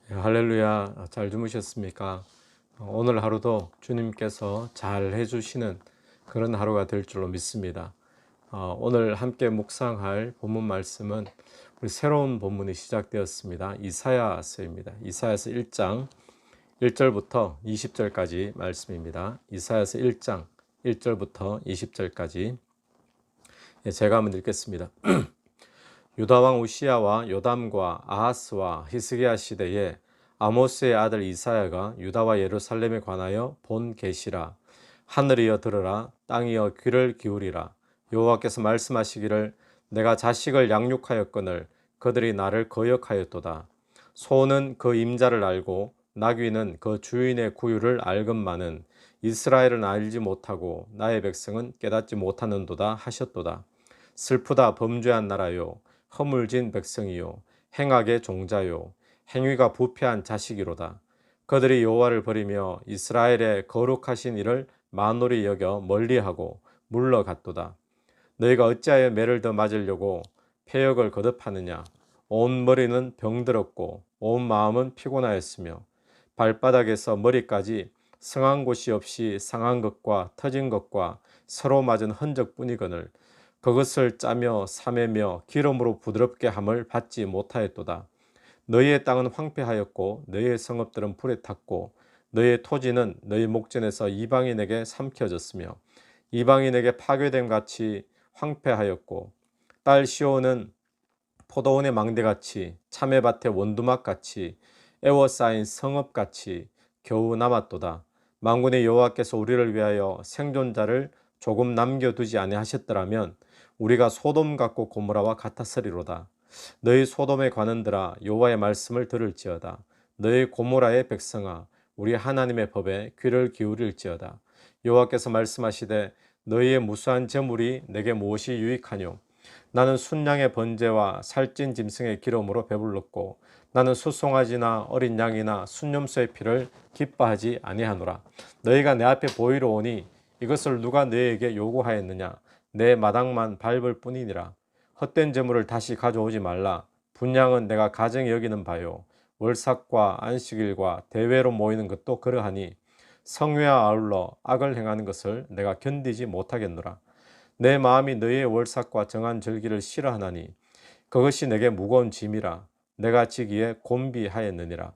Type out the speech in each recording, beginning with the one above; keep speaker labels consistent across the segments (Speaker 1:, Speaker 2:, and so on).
Speaker 1: 할렐루야. 잘 주무셨습니까? 오늘 하루도 주님께서 잘 해주시는 그런 하루가 될 줄로 믿습니다. 오늘 함께 묵상할 본문 말씀은 우리 새로운 본문이 시작되었습니다. 이사야서입니다. 이사야서 1장 1절부터 20절까지 말씀입니다. 이사야서 1장 1절부터 20절까지 제가 한번 읽겠습니다. 유다 왕 우시야와 요담과 아하스와 히스기야 시대에 아모스의 아들 이사야가 유다와 예루살렘에 관하여 본 계시라. 하늘이여 들으라, 땅이여 귀를 기울이라. 여호와께서 말씀하시기를 내가 자식을 양육하였거늘 그들이 나를 거역하였도다. 소는 그 임자를 알고 나귀는 그 주인의 구유를 알건만은 이스라엘은 알지 못하고 나의 백성은 깨닫지 못하는도다 하셨도다. 슬프다 범죄한 나라요, 허물진 백성이요, 행악의 종자요, 행위가 부패한 자식이로다. 그들이 여호와를 버리며 이스라엘의 거룩하신 이를 만홀히 여겨 멀리하고 물러갔도다. 너희가 어찌하여 매를 더 맞으려고 패역을 거듭하느냐. 온 머리는 병들었고 온 마음은 피곤하였으며 발바닥에서 머리까지 성한 곳이 없이 상한 것과 터진 것과 서로 맞은 흔적뿐이거늘 그것을 짜며 사매며 기름으로 부드럽게 함을 받지 못하였도다. 너희의 땅은 황폐하였고 너희의 성읍들은 불에 탔고 너희의 토지는 너희 목전에서 이방인에게 삼켜졌으며 이방인에게 파괴됨 같이 황폐하였고 딸 시온은 포도원의 망대같이 참외밭의 원두막같이 애워싸인 성읍같이 겨우 남았도다. 만군의 여호와께서 우리를 위하여 생존자를 조금 남겨두지 아니하셨더라면 우리가 소돔 같고 고모라와 같았으리로다. 너희 소돔의 관원들아 여호와의 말씀을 들을지어다. 너희 고모라의 백성아 우리 하나님의 법에 귀를 기울일지어다. 여호와께서 말씀하시되 너희의 무수한 재물이 내게 무엇이 유익하뇨. 나는 순양의 번제와 살찐 짐승의 기름으로 배불렀고 나는 수송아지나 어린 양이나 순념소의 피를 기뻐하지 아니하노라. 너희가 내 앞에 보이러 오니 이것을 누가 너희에게 요구하였느냐. 내 마당만 밟을 뿐이니라. 헛된 재물을 다시 가져오지 말라. 분양은 내가 가정에 여기는 바요. 월삭과 안식일과 대회로 모이는 것도 그러하니 성회와 아울러 악을 행하는 것을 내가 견디지 못하겠노라. 내 마음이 너희의 월삭과 정한 절기를 싫어하나니 그것이 내게 무거운 짐이라. 내가 지기에 곤비하였느니라.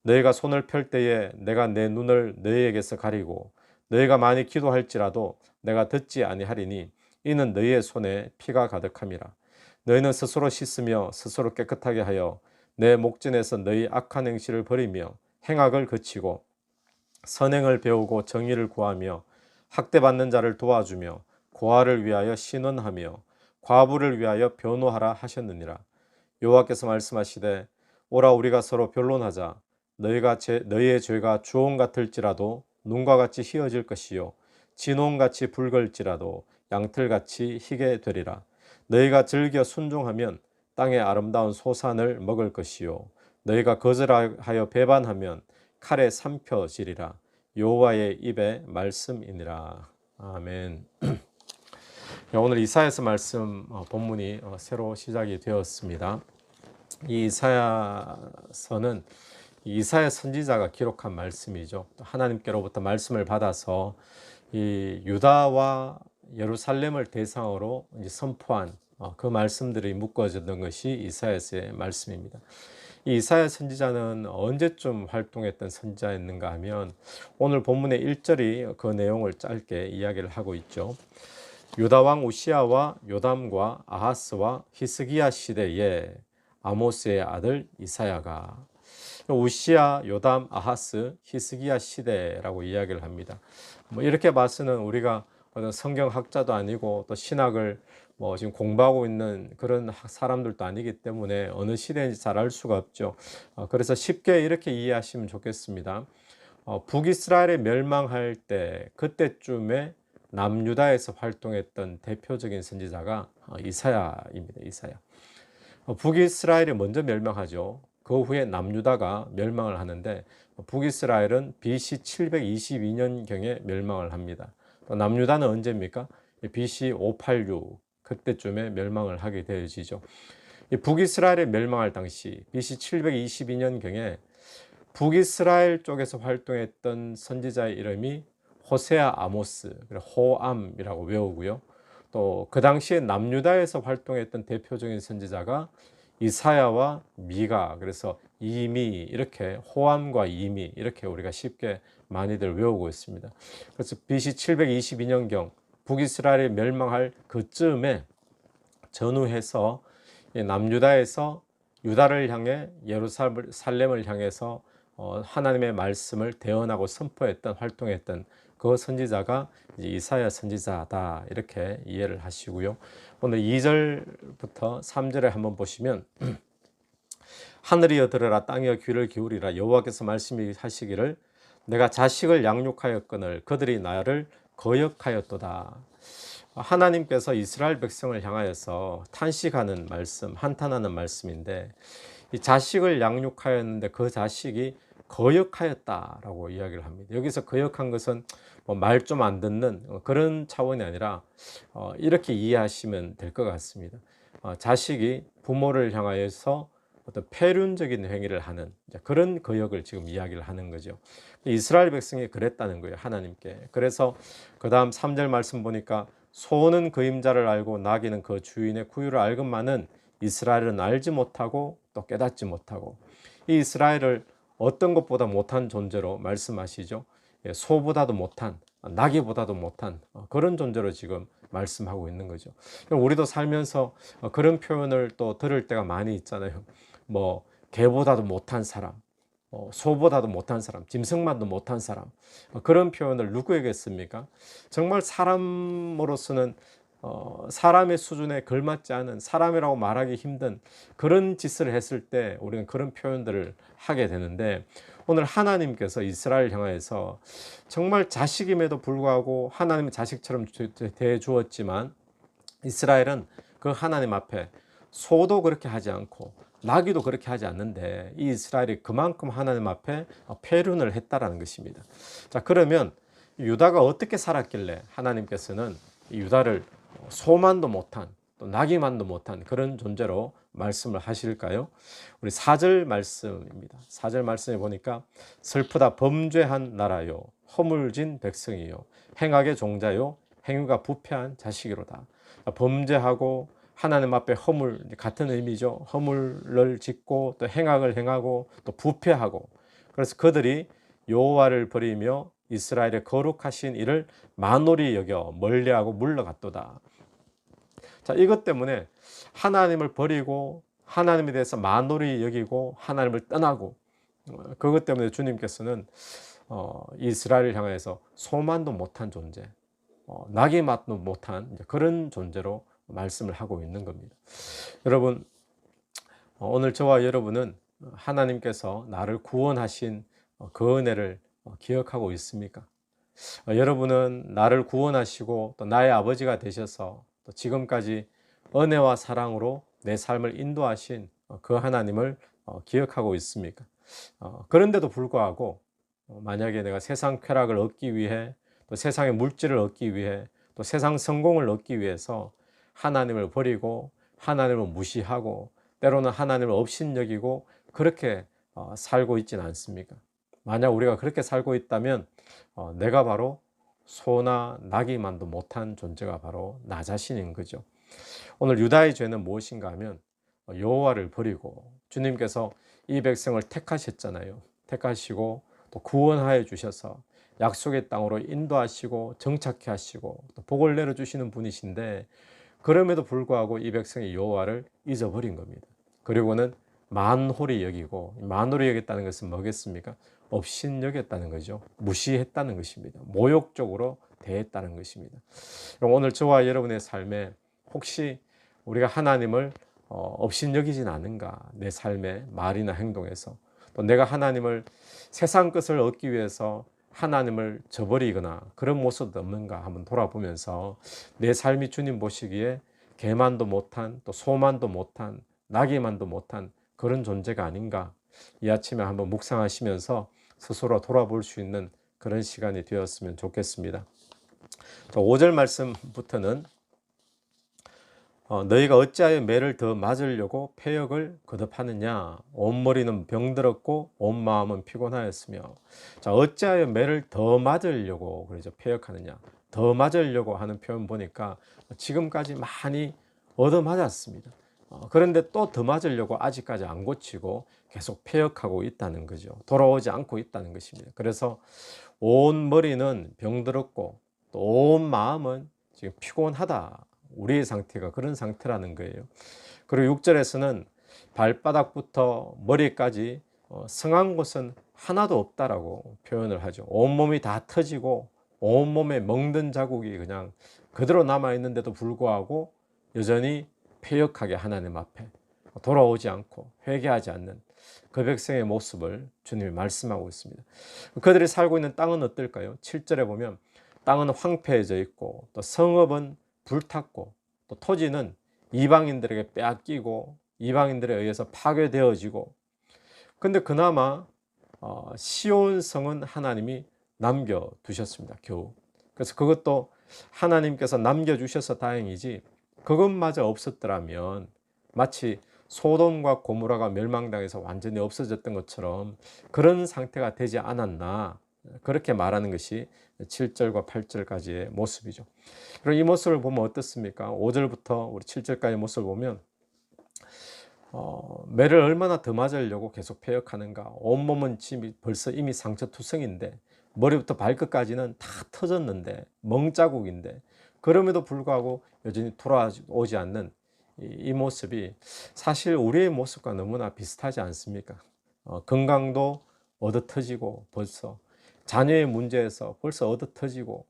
Speaker 1: 너희가 손을 펼 때에 내가 내 눈을 너희에게서 가리고 너희가 많이 기도할지라도 내가 듣지 아니하리니 이는 너희의 손에 피가 가득함이라. 너희는 스스로 씻으며 스스로 깨끗하게 하여 내 목전에서 너희 악한 행실을 버리며 행악을 그치고 선행을 배우고 정의를 구하며 학대받는 자를 도와주며 고아를 위하여 신원하며 과부를 위하여 변호하라 하셨느니라. 여호와께서 말씀하시되 오라 우리가 서로 변론하자. 너희의 죄가 주홍 같을지라도 눈과 같이 희어질 것이요 진홍같이 붉을지라도 양털같이 희게 되리라. 너희가 즐겨 순종하면 땅의 아름다운 소산을 먹을 것이요 너희가 거절하여 배반하면 칼에 삼켜지리라. 여호와의 입의 말씀이니라. 아멘. 오늘 이사야서 말씀 본문이 새로 시작이 되었습니다. 이 이사야서는 이사야 선지자가 기록한 말씀이죠. 하나님께로부터 말씀을 받아서 이 유다와 예루살렘을 대상으로 선포한 그 말씀들이 묶어졌던 것이 이사야서의 말씀입니다. 이 이사야 선지자는 언제쯤 활동했던 선지자였는가 하면 오늘 본문의 1절이 그 내용을 짧게 이야기를 하고 있죠. 유다 왕 우시야와 요담과 아하스와 히스기야 시대에 아모스의 아들 이사야가 우시야, 요담, 아하스, 히스기야 시대라고 이야기를 합니다. 이렇게 봐서는 우리가 성경학자도 아니고 또 신학을 지금 공부하고 있는 그런 사람들도 아니기 때문에 어느 시대인지 잘 알 수가 없죠. 그래서 쉽게 이렇게 이해하시면 좋겠습니다. 북이스라엘이 멸망할 때 그때쯤에 남유다에서 활동했던 대표적인 선지자가 이사야입니다. 이사야. 북이스라엘이 먼저 멸망하죠. 그 후에 남유다가 멸망을 하는데 북이스라엘은 BC 722년경에 멸망을 합니다. 또 남유다는 언제입니까? BC 586 그때쯤에 멸망을 하게 되어지죠. 북이스라엘이 멸망할 당시 BC 722년경에 북이스라엘 쪽에서 활동했던 선지자의 이름이 호세아 아모스, 호암이라고 외우고요. 또 그 당시에 남유다에서 활동했던 대표적인 선지자가 이사야와 미가, 그래서 이미, 이렇게 호암과 이미 이렇게 우리가 쉽게 많이들 외우고 있습니다. 그래서 BC 722년경 북이스라엘이 멸망할 그쯤에 전후해서 남유다에서 유다를 향해 예루살렘을 향해서 하나님의 말씀을 대언하고 선포했던, 활동했던 그 선지자가 이사야 선지자다, 이렇게 이해를 하시고요. 오늘 2절부터 3절에 한번 보시면 하늘이여 들으라, 땅이여 귀를 기울이라, 여호와께서 말씀하시기를 내가 자식을 양육하였거늘 그들이 나를 거역하였도다. 하나님께서 이스라엘 백성을 향하여서 탄식하는 말씀, 한탄하는 말씀인데, 이 자식을 양육하였는데 그 자식이 거역하였다라고 이야기를 합니다. 여기서 거역한 것은 말 좀 안 듣는 그런 차원이 아니라 이렇게 이해하시면 될 것 같습니다. 자식이 부모를 향하여서 어떤 폐륜적인 행위를 하는 그런 거역을 지금 이야기를 하는 거죠. 이스라엘 백성이 그랬다는 거예요, 하나님께. 그래서 그 다음 3절 말씀 보니까 소는 그임자를 알고 나귀는 그 주인의 구유를 알건만은 이스라엘은 알지 못하고 또 깨닫지 못하고, 이 이스라엘을 어떤 것보다 못한 존재로 말씀하시죠. 소보다도 못한, 나귀보다도 못한 그런 존재로 지금 말씀하고 있는 거죠. 우리도 살면서 그런 표현을 또 들을 때가 많이 있잖아요. 뭐 개보다도 못한 사람, 소보다도 못한 사람, 짐승만도 못한 사람, 그런 표현을 누구에게 씁니까? 정말 사람으로서는 사람의 수준에 걸맞지 않은, 사람이라고 말하기 힘든 그런 짓을 했을 때 우리는 그런 표현들을 하게 되는데, 오늘 하나님께서 이스라엘 향하여서 정말 자식임에도 불구하고 하나님의 자식처럼 대해 주었지만 이스라엘은 그 하나님 앞에 소도 그렇게 하지 않고 나귀도 그렇게 하지 않는데, 이 이스라엘이 그만큼 하나님 앞에 폐륜을 했다라는 것입니다. 자, 그러면 유다가 어떻게 살았길래 하나님께서는 유다를 소만도 못한, 또 나귀만도 못한 그런 존재로 말씀을 하실까요? 우리 4절 말씀입니다. 4절 말씀에 보니까 슬프다 범죄한 나라요, 허물진 백성이요, 행악의 종자요, 행위가 부패한 자식이로다. 범죄하고 하나님 앞에 허물, 같은 의미죠. 허물을 짓고 또 행악을 행하고 또 부패하고, 그래서 그들이 여호와를 버리며 이스라엘의 거룩하신 이를 만홀히 여겨 멀리하고 물러갔도다. 자, 이것 때문에 하나님을 버리고 하나님에 대해서 만홀히 여기고 하나님을 떠나고, 그것 때문에 주님께서는 이스라엘을 향해서 소만도 못한 존재, 나귀 맛도 못한 그런 존재로 말씀을 하고 있는 겁니다. 여러분, 오늘 저와 여러분은 하나님께서 나를 구원하신 그 은혜를 기억하고 있습니까? 여러분은 나를 구원하시고 또 나의 아버지가 되셔서 또 지금까지 은혜와 사랑으로 내 삶을 인도하신 그 하나님을 기억하고 있습니까? 그런데도 불구하고 만약에 내가 세상 쾌락을 얻기 위해, 또 세상의 물질을 얻기 위해, 또 세상 성공을 얻기 위해서 하나님을 버리고 하나님을 무시하고 때로는 하나님을 업신여기고 그렇게 살고 있지는 않습니까? 만약 우리가 그렇게 살고 있다면 내가 바로 소나 나귀만도 못한 존재가 바로 나 자신인 거죠. 오늘 유다의 죄는 무엇인가 하면 여호와를 버리고, 주님께서 이 백성을 택하셨잖아요. 택하시고 또 구원하여 주셔서 약속의 땅으로 인도하시고 정착해 하시고 또 복을 내려주시는 분이신데, 그럼에도 불구하고 이 백성이 여호와를 잊어버린 겁니다. 그리고는 만홀히 여기고, 만홀히 여겼다는 것은 뭐겠습니까? 업신여겼다는 거죠. 무시했다는 것입니다. 모욕적으로 대했다는 것입니다. 오늘 저와 여러분의 삶에 혹시 우리가 하나님을 업신여기진 않은가, 내 삶의 말이나 행동에서, 또 내가 하나님을 세상 것을 얻기 위해서 하나님을 저버리거나 그런 모습도 없는가 한번 돌아보면서 내 삶이 주님 보시기에 개만도 못한, 또 소만도 못한, 나귀만도 못한 그런 존재가 아닌가, 이 아침에 한번 묵상하시면서 스스로 돌아볼 수 있는 그런 시간이 되었으면 좋겠습니다. 5절 말씀부터는 너희가 어찌하여 매를 더 맞으려고 패역을 거듭하느냐. 온 머리는 병들었고 온 마음은 피곤하였으며. 자, 어찌하여 매를 더 맞으려고 그러죠. 패역하느냐. 더 맞으려고 하는 표현 보니까 지금까지 많이 얻어맞았습니다. 그런데 또 더 맞으려고 아직까지 안 고치고 계속 패역하고 있다는 거죠. 돌아오지 않고 있다는 것입니다. 그래서 온 머리는 병들었고 또 온 마음은 지금 피곤하다. 우리의 상태가 그런 상태라는 거예요. 그리고 6절에서는 발바닥부터 머리까지 성한 곳은 하나도 없다라고 표현을 하죠. 온몸이 다 터지고 온몸에 멍든 자국이 그냥 그대로 남아있는데도 불구하고 여전히 패역하게 하나님 앞에 돌아오지 않고 회개하지 않는 그 백성의 모습을 주님이 말씀하고 있습니다. 그들이 살고 있는 땅은 어떨까요? 7절에 보면 땅은 황폐해져 있고 또 성읍은 불탔고 또 토지는 이방인들에게 빼앗기고 이방인들에 의해서 파괴되어지고, 근데 그나마 시온 성은 하나님이 남겨두셨습니다. 겨우. 그래서 그것도 하나님께서 남겨주셔서 다행이지, 그것마저 없었더라면 마치 소돔과 고모라가 멸망당해서 완전히 없어졌던 것처럼 그런 상태가 되지 않았나, 그렇게 말하는 것이 7절과 8절까지의 모습이죠. 그리고 이 모습을 보면 어떻습니까? 5절부터 우리 7절까지의 모습을 보면 매를 얼마나 더 맞으려고 계속 패역하는가. 온몸은 벌써 이미 상처투성인데 머리부터 발끝까지는 다 터졌는데 멍자국인데 그럼에도 불구하고 여전히 돌아오지 않는 이 모습이 사실 우리의 모습과 너무나 비슷하지 않습니까? 건강도 얻어터지고 벌써 자녀의 문제에서 벌써 얻어터지고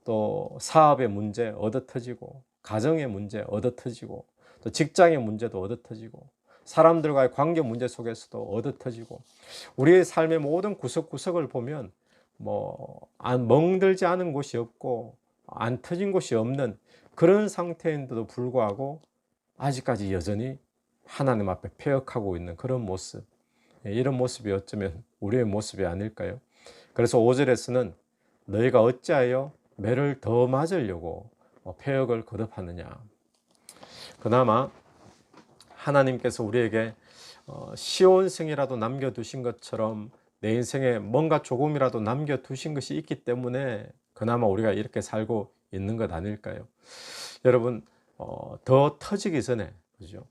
Speaker 1: 또 사업의 문제 얻어터지고 가정의 문제 얻어터지고 또 직장의 문제도 얻어터지고 사람들과의 관계 문제 속에서도 얻어터지고 우리의 삶의 모든 구석구석을 보면 멍들지 않은 곳이 없고 안 터진 곳이 없는 그런 상태인데도 불구하고 아직까지 여전히 하나님 앞에 패역하고 있는 그런 모습, 이런 모습이 어쩌면 우리의 모습이 아닐까요? 그래서 5절에서는 너희가 어찌하여 매를 더 맞으려고 패역을 거듭하느냐. 그나마 하나님께서 우리에게 시온성이라도 남겨두신 것처럼 내 인생에 뭔가 조금이라도 남겨두신 것이 있기 때문에 그나마 우리가 이렇게 살고 있는 것 아닐까요? 여러분, 더 터지기 전에, 그죠?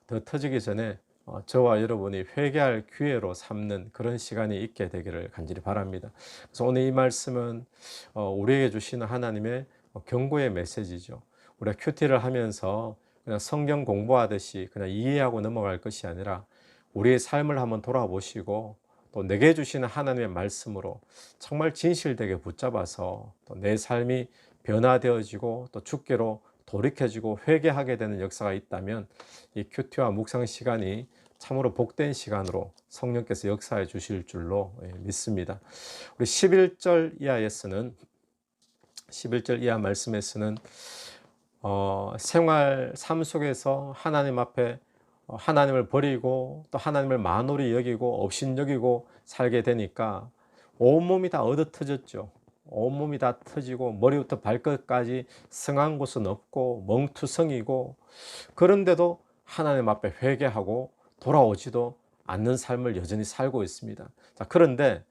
Speaker 1: 더 터지기 전에 저와 여러분이 회개할 기회로 삼는 그런 시간이 있게 되기를 간절히 바랍니다. 그래서 오늘 이 말씀은 우리에게 주시는 하나님의 경고의 메시지죠. 우리가 큐티를 하면서 그냥 성경 공부하듯이 그냥 이해하고 넘어갈 것이 아니라 우리의 삶을 한번 돌아보시고 또 내게 주시는 하나님의 말씀으로 정말 진실되게 붙잡아서 또 내 삶이 변화되어지고 또 주께로 돌이켜지고 회개하게 되는 역사가 있다면 이 큐티와 묵상 시간이 참으로 복된 시간으로 성령께서 역사해 주실 줄로 믿습니다. 우리 11절 이하에서는 11절 이하 말씀에서는 생활 삶 속에서 하나님 앞에 하나님을 버리고 또 하나님을 만홀히 여기고 업신여기고 살게 되니까 온몸이 다 얻어터졌죠. 온몸이 다 터지고 머리부터 발끝까지 성한 곳은 없고 멍투성이고, 그런데도 하나님 앞에 회개하고 돌아오지도 않는 삶을 여전히 살고 있습니다. 자, 그런데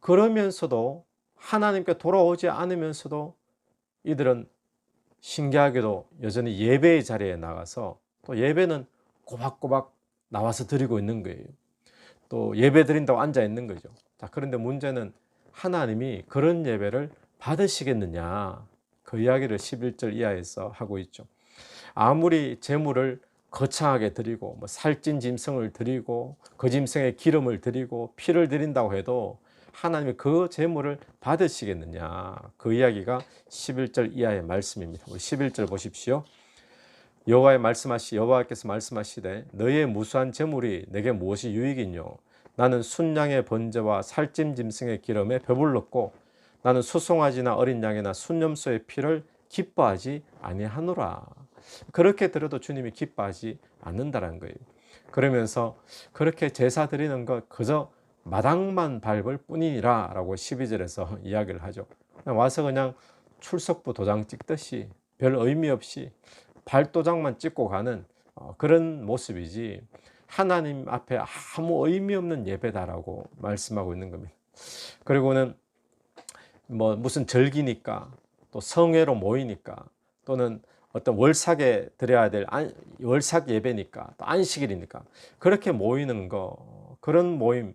Speaker 1: 그러면서도 하나님께 돌아오지 않으면서도 이들은 신기하게도 여전히 예배의 자리에 나가서 또 예배는 꼬박꼬박 나와서 드리고 있는 거예요. 또 예배 드린다고 앉아 있는 거죠. 자, 그런데 문제는 하나님이 그런 예배를 받으시겠느냐, 그 이야기를 11절 이하에서 하고 있죠. 아무리 제물을 거창하게 드리고 살찐 짐승을 드리고 그 짐승에 기름을 드리고 피를 드린다고 해도 하나님이 그 제물을 받으시겠느냐, 그 이야기가 11절 이하의 말씀입니다. 우리 11절 보십시오. 여호와께서 말씀하시되 너희의 무수한 제물이 내게 무엇이 유익이뇨. 나는 순양의 번제와 살찜 짐승의 기름에 배불렀고 나는 수송아지나 어린 양이나 순염소의 피를 기뻐하지 아니하노라. 그렇게 들어도 주님이 기뻐하지 않는다는 거예요. 그러면서 그렇게 제사 드리는 것 그저 마당만 밟을 뿐이니라 라고 12절에서 이야기를 하죠. 와서 그냥 출석부 도장 찍듯이 별 의미 없이 발도장만 찍고 가는 그런 모습이지 하나님 앞에 아무 의미 없는 예배다라고 말씀하고 있는 겁니다. 그리고는 뭐 무슨 절기니까 또 성회로 모이니까 또는 어떤 월삭에 드려야 될 월삭 예배니까 또 안식일이니까 그렇게 모이는 거 그런 모임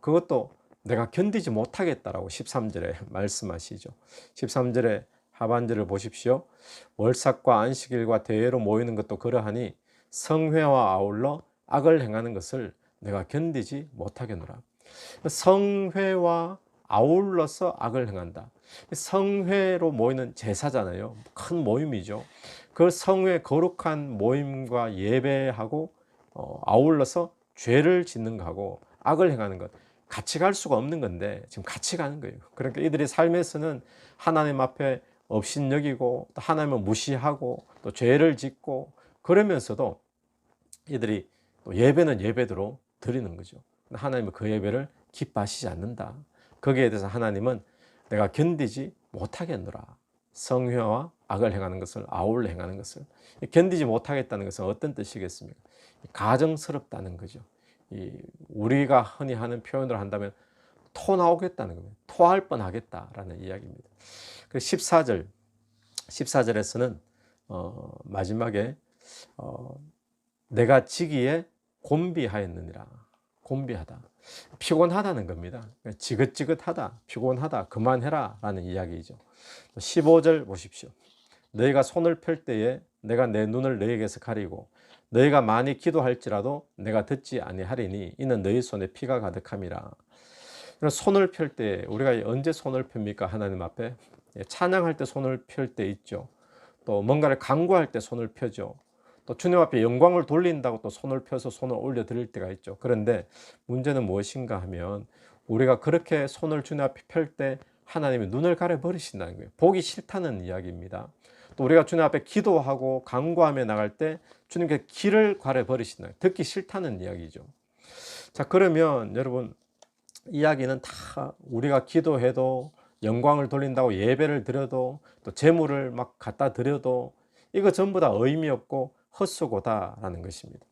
Speaker 1: 그것도 내가 견디지 못하겠다라고 13절에 말씀하시죠. 13절에 하반절을 보십시오. 월삭과 안식일과 대회로 모이는 것도 그러하니 성회와 아울러 악을 행하는 것을 내가 견디지 못하겠노라. 성회와 아울러서 악을 행한다. 성회로 모이는 제사잖아요. 큰 모임이죠. 그 성회 거룩한 모임과 예배하고 아울러서 죄를 짓는 거하고 악을 행하는 것 같이 갈 수가 없는 건데 지금 같이 가는 거예요. 그러니까 이들의 삶에서는 하나님 앞에 업신여기고 또 하나님을 무시하고 또 죄를 짓고 그러면서도 이들이 또 예배는 예배대로 드리는 거죠. 하나님은 그 예배를 기뻐하시지 않는다. 거기에 대해서 하나님은 내가 견디지 못하겠노라. 성회와 악을 행하는 것을 아울러 행하는 것을 견디지 못하겠다는 것은 어떤 뜻이겠습니까? 가정스럽다는 거죠. 우리가 흔히 하는 표현을 한다면 토 나오겠다는 겁니다. 토할 뻔하겠다라는 이야기입니다. 그 14절에서는 마지막에 내가 지기에 곤비하였느니라. 곤비하다. 피곤하다는 겁니다. 지긋지긋하다, 피곤하다, 그만해라 라는 이야기죠. 15절 보십시오. 너희가 손을 펼 때에 내가 내 눈을 너희에게서 가리고 너희가 많이 기도할지라도 내가 듣지 아니하리니 이는 너희 손에 피가 가득함이라. 손을 펼 때 우리가 언제 손을 펴니까 하나님 앞에 찬양할 때 손을 펼 때 있죠. 또 뭔가를 간구할 때 손을 펴죠. 또 주님 앞에 영광을 돌린다고 또 손을 펴서 손을 올려 드릴 때가 있죠. 그런데 문제는 무엇인가 하면 우리가 그렇게 손을 주님 앞에 펼 때 하나님이 눈을 가려 버리신다는 거예요. 보기 싫다는 이야기입니다. 또 우리가 주님 앞에 기도하고 간구하며 나갈 때 주님께 귀를 가려 버리신다. 듣기 싫다는 이야기죠. 자, 그러면 여러분 이야기는 다 우리가 기도해도 영광을 돌린다고 예배를 드려도 또 재물을 막 갖다 드려도 이거 전부 다 의미 없고 헛수고다라는 것입니다.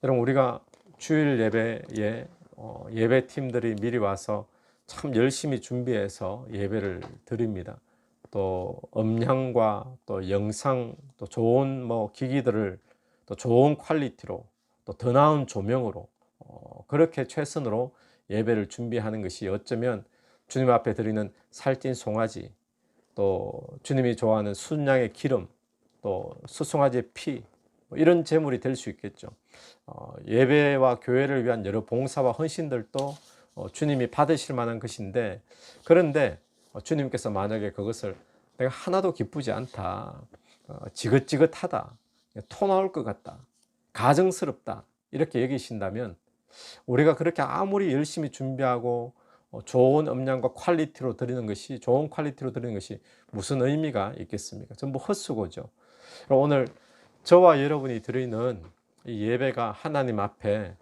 Speaker 1: 여러분 우리가 주일 예배에 예배팀들이 미리 와서 참 열심히 준비해서 예배를 드립니다. 또 음향과 또 영상 또 좋은 뭐 기기들을 또 좋은 퀄리티로 또 더 나은 조명으로 그렇게 최선으로 예배를 준비하는 것이 어쩌면 주님 앞에 드리는 살찐 송아지 또 주님이 좋아하는 순양의 기름 또 수송아지의 피 이런 제물이 될 수 있겠죠. 예배와 교회를 위한 여러 봉사와 헌신들도 주님이 받으실 만한 것인데 그런데 주님께서 만약에 그것을 내가 하나도 기쁘지 않다, 지긋지긋하다, 토 나올 것 같다, 가정스럽다 이렇게 여기신다면 우리가 그렇게 아무리 열심히 준비하고 좋은 음량과 퀄리티로 드리는 것이 좋은 퀄리티로 드리는 것이 무슨 의미가 있겠습니까? 전부 헛수고죠. 오늘 저와 여러분이 드리는 이 예배가 하나님 앞에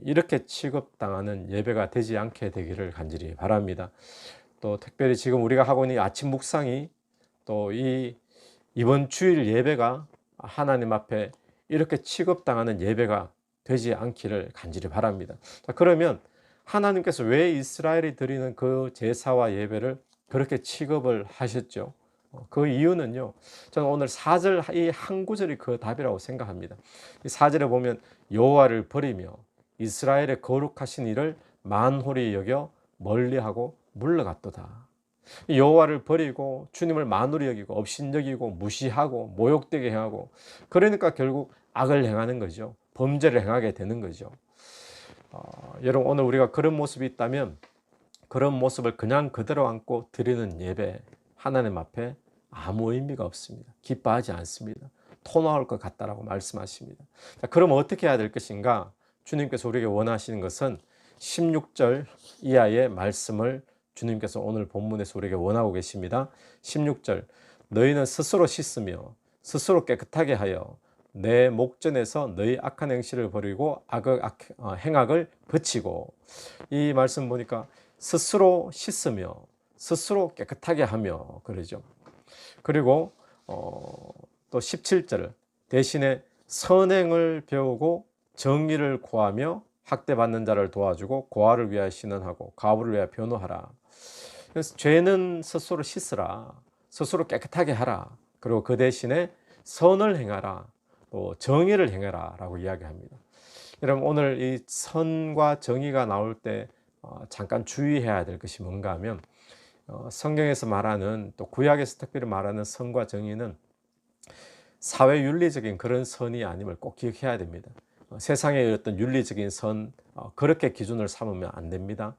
Speaker 1: 이렇게 취급당하는 예배가 되지 않게 되기를 간절히 바랍니다. 또 특별히 지금 우리가 하고 있는 아침 묵상이 또 이번 주일 예배가 하나님 앞에 이렇게 취급당하는 예배가 되지 않기를 간절히 바랍니다. 자, 그러면 하나님께서 왜 이스라엘이 드리는 그 제사와 예배를 그렇게 취급을 하셨죠? 그 이유는요, 저는 오늘 4절 이 한 구절이 그 답이라고 생각합니다. 이 4절에 보면 여호와를 버리며 이스라엘의 거룩하신 이를 만홀히 여겨 멀리하고 물러갔도다. 여호와를 버리고 주님을 만홀히 여기고 업신여기고 무시하고 모욕되게 행하고 그러니까 결국 악을 행하는 거죠. 범죄를 행하게 되는 거죠. 여러분 오늘 우리가 그런 모습이 있다면 그런 모습을 그냥 그대로 안고 드리는 예배 하나님 앞에 아무 의미가 없습니다. 기뻐하지 않습니다. 토 나올 것 같다라고 말씀하십니다. 자, 그럼 어떻게 해야 될 것인가? 주님께서 우리에게 원하시는 것은 16절 이하의 말씀을 주님께서 오늘 본문에서 우리에게 원하고 계십니다. 16절 너희는 스스로 씻으며 스스로 깨끗하게 하여 내 목전에서 너희 악한 행실을 버리고 행악을 그치고 이 말씀 보니까 스스로 씻으며 스스로 깨끗하게 하며 그러죠. 그리고 또 또 17절 대신에 선행을 배우고 정의를 구하며 학대받는 자를 도와주고 고아를 위하여 신원하고 과부를 위하여 변호하라. 그래서 죄는 스스로 씻으라. 스스로 깨끗하게 하라. 그리고 그 대신에 선을 행하라. 또 정의를 행하라 라고 이야기합니다. 여러분 오늘 이 선과 정의가 나올 때 잠깐 주의해야 될 것이 뭔가 하면 성경에서 말하는 또 구약에서 특별히 말하는 선과 정의는 사회윤리적인 그런 선이 아님을 꼭 기억해야 됩니다. 세상의 어떤 윤리적인 선 그렇게 기준을 삼으면 안 됩니다.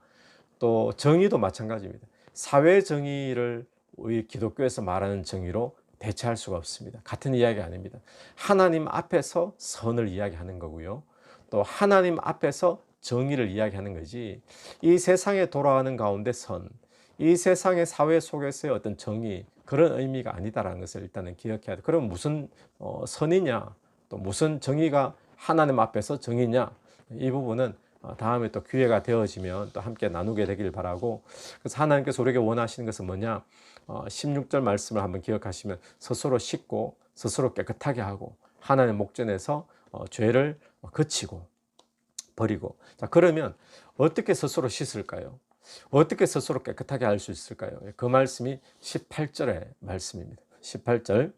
Speaker 1: 또 정의도 마찬가지입니다. 사회 정의를 우리 기독교에서 말하는 정의로 대체할 수가 없습니다. 같은 이야기 아닙니다. 하나님 앞에서 선을 이야기하는 거고요. 또 하나님 앞에서 정의를 이야기하는 거지 이 세상에 돌아가는 가운데 선, 이 세상의 사회 속에서의 어떤 정의 그런 의미가 아니다라는 것을 일단은 기억해야 돼. 그럼 무슨 선이냐 또 무슨 정의가 하나님 앞에서 정의냐 이 부분은 다음에 또 기회가 되어지면 또 함께 나누게 되길 바라고 그래서 하나님께서 우리에게 원하시는 것은 뭐냐 16절 말씀을 한번 기억하시면 스스로 씻고 스스로 깨끗하게 하고 하나님의 목전에서 죄를 그치고 버리고 자 그러면 어떻게 스스로 씻을까요? 어떻게 스스로 깨끗하게 할 수 있을까요? 그 말씀이 18절의 말씀입니다. 18절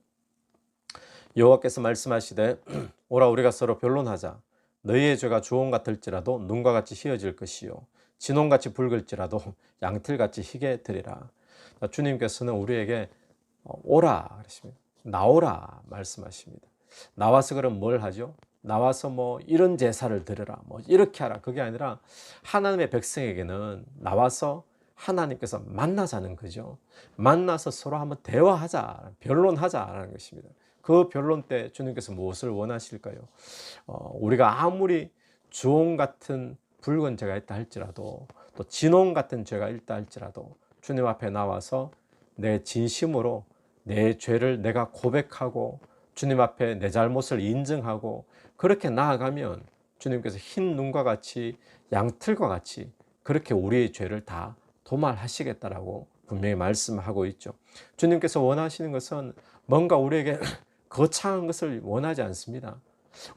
Speaker 1: 여호와께서 말씀하시되 오라 우리가 서로 변론하자 너희의 죄가 주홍 같을지라도 눈과 같이 희어질 것이요 진홍같이 붉을지라도 양틀같이 희게 되리라. 주님께서는 우리에게 오라 그러십니다. 나오라 말씀하십니다. 나와서 그럼 뭘 하죠? 나와서 뭐 이런 제사를 드려라 뭐 이렇게 하라 그게 아니라 하나님의 백성에게는 나와서 하나님께서 만나자는 거죠. 만나서 서로 한번 대화하자 변론하자라는 것입니다. 그 변론 때 주님께서 무엇을 원하실까요? 우리가 아무리 주홍 같은 붉은 죄가 있다 할지라도 또 진홍 같은 죄가 있다 할지라도 주님 앞에 나와서 내 진심으로 내 죄를 내가 고백하고 주님 앞에 내 잘못을 인정하고 그렇게 나아가면 주님께서 흰 눈과 같이 양틀과 같이 그렇게 우리의 죄를 다 도말하시겠다라고 분명히 말씀하고 있죠. 주님께서 원하시는 것은 뭔가 우리에게 거창한 것을 원하지 않습니다.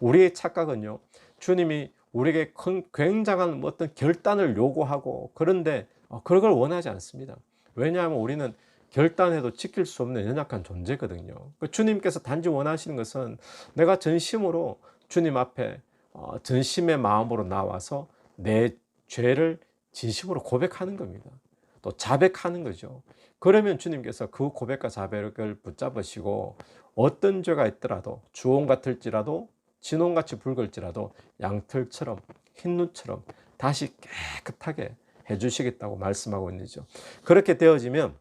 Speaker 1: 우리의 착각은요, 주님이 우리에게 굉장한 어떤 결단을 요구하고 그런데 그걸 원하지 않습니다. 왜냐하면 우리는 결단해도 지킬 수 없는 연약한 존재거든요. 주님께서 단지 원하시는 것은 내가 전심으로 주님 앞에 전심의 마음으로 나와서 내 죄를 진심으로 고백하는 겁니다. 또 자백하는 거죠. 그러면 주님께서 그 고백과 자백을 붙잡으시고 어떤 죄가 있더라도 주홍 같을지라도 진홍같이 붉을지라도 양털처럼 흰눈처럼 다시 깨끗하게 해주시겠다고 말씀하고 있는 거죠. 그렇게 되어지면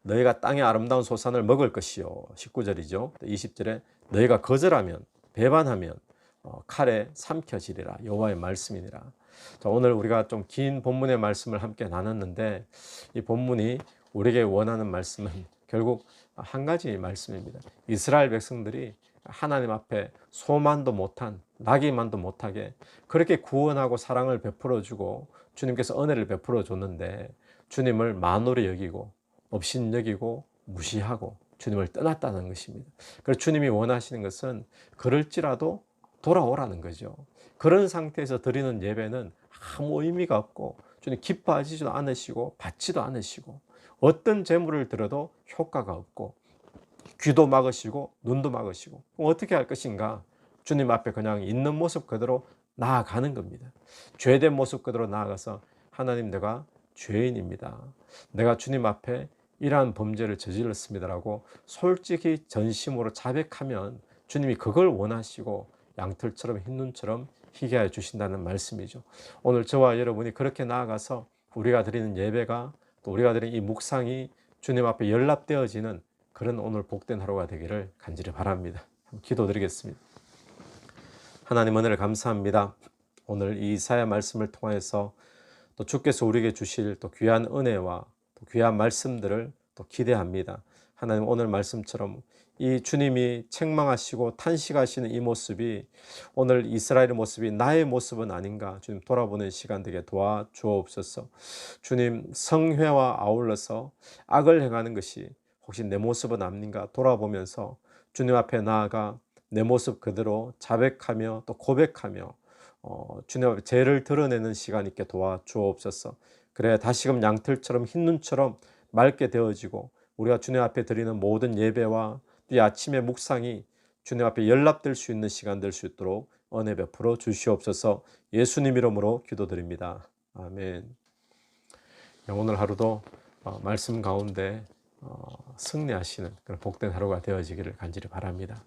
Speaker 1: 너희가 땅의 아름다운 소산을 먹을 것이요 19절이죠 20절에 너희가 거절하면 배반하면 칼에 삼켜지리라 여호와의 말씀이니라. 자, 오늘 우리가 좀 긴 본문의 말씀을 함께 나눴는데 이 본문이 우리에게 원하는 말씀은 결국 한 가지 말씀입니다. 이스라엘 백성들이 하나님 앞에 소만도 못한 나기만도 못하게 그렇게 구원하고 사랑을 베풀어 주고 주님께서 은혜를 베풀어 줬는데 주님을 만홀히 여기고 업신여기고 무시하고 주님을 떠났다는 것입니다. 그래서 주님이 원하시는 것은 그럴지라도 돌아오라는 거죠. 그런 상태에서 드리는 예배는 아무 의미가 없고 주님 기뻐하지도 않으시고 받지도 않으시고 어떤 제물을 드려도 효과가 없고 귀도 막으시고 눈도 막으시고 어떻게 할 것인가? 주님 앞에 그냥 있는 모습 그대로 나아가는 겁니다. 죄된 모습 그대로 나아가서 하나님 내가 죄인입니다. 내가 주님 앞에 이러한 범죄를 저질렀습니다라고 솔직히 전심으로 자백하면 주님이 그걸 원하시고 양털처럼 흰눈처럼 희게 하여 주신다는 말씀이죠. 오늘 저와 여러분이 그렇게 나아가서 우리가 드리는 예배가 또 우리가 드리는 이 묵상이 주님 앞에 연락되어지는 그런 오늘 복된 하루가 되기를 간절히 바랍니다. 기도드리겠습니다. 하나님 은혜를 감사합니다. 오늘 이 이사야 말씀을 통해서 또 주께서 우리에게 주실 또 귀한 은혜와 또 귀한 말씀들을 또 기대합니다. 하나님 오늘 말씀처럼 이 주님이 책망하시고 탄식하시는 이 모습이 오늘 이스라엘의 모습이 나의 모습은 아닌가 주님 돌아보는 시간 되게 도와주옵소서. 주님 성회와 아울러서 악을 행하는 것이 혹시 내 모습은 아닌가 돌아보면서 주님 앞에 나아가 내 모습 그대로 자백하며 또 고백하며 주님 앞에 죄를 드러내는 시간 있게 도와주옵소서. 그래야 다시금 양털처럼 흰 눈처럼 맑게 되어지고 우리가 주님 앞에 드리는 모든 예배와 이 아침의 묵상이 주님 앞에 연락될 수 있는 시간 될 수 있도록 은혜 베풀어 주시옵소서. 예수님 이름으로 기도드립니다. 아멘. 오늘 하루도 말씀 가운데 승리하시는 그런 복된 하루가 되어지기를 간절히 바랍니다.